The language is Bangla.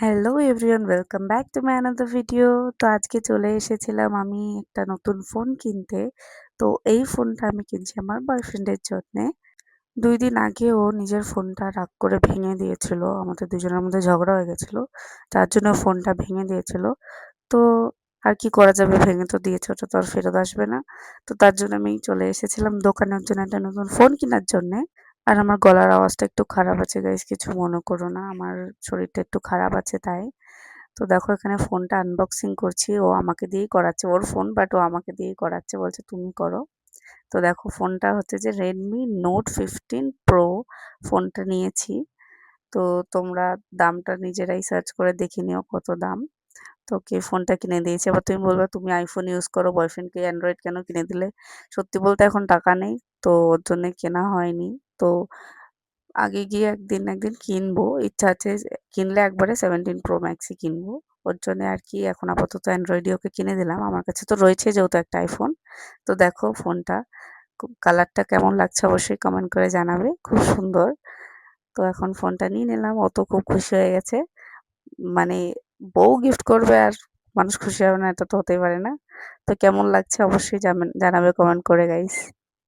Hello everyone, welcome back to my another video. তো আজকে চলে এসেছিলাম আমি একটা নতুন ফোন কিনতে। তো এই ফোনটা আমি কিনছি আমার বয়ফ্রেন্ডের জন্যে। ২ দিন আগে ও নিজের ফোনটা রাগ করে ভেঙে দিয়েছিল। আমাদের দুজনের মধ্যে ঝগড়া হয়ে গেছিল। তার জন্য ফোনটা ভেঙে দিয়েছিল। তো আর কি করা যাবে, ভেঙে তো দিয়েছে, ওটা তো আর ফেরত আসবে না। তো তার জন্য আমি চলে এসেছিলাম দোকানের জন্য একটা নতুন ফোন কেনার জন্যে। আর আমার গলার আওয়াজটা একটু খারাপ আছে গাইস, কিছু মনে করো না। আমার শরীরটা একটু খারাপ আছে তাই। তো দেখো এখানে ফোনটা আনবক্সিং করছি। ও আমাকে দিয়েই করাচ্ছে, ওর ফোন বাট ও আমাকে দিয়েই করাচ্ছে, বলছে তুমি করো। তো দেখো ফোনটা হচ্ছে যে Redmi Note 15 Pro ফোনটা নিয়েছি। তো তোমরা দামটা নিজেরাই সার্চ করে দেখে নিও কত দাম। তো কে ফোনটা কিনে দিয়েছে। এবার তুমি বলবে তুমি আইফোন ইউজ করো, বয়ফ্রেন্ডকে অ্যান্ড্রয়েড কেন কিনে দিলে? সত্যি বলতে এখন টাকা নেই, তো ওর জন্য কেনা হয়নি। তো আগে গিয়ে একদিন কিনবো, ইচ্ছা আছে কিনলে একবারে 17 প্রো ম্যাক্সই কিনবো। ওর জন্য আর কি এখন আপাতত অ্যান্ড্রয়েডই ওকে কিনে দিলাম। আমার কাছে তো রয়েছে যেহেতু একটা আইফোন। তো দেখো ফোনটা কালারটা কেমন লাগছে অবশ্যই কমেন্ট করে জানাবে, খুব সুন্দর। তো এখন ফোনটা নিয়ে নিলাম, ও তো খুব খুশি হয়ে গেছে। মানে বউ গিফট করবে আর মানুষ খুশি হবে না, এটা তো হতেই পারে না। তো কেমন লাগছে অবশ্যই জানাবে কমেন্ট করে গাইস।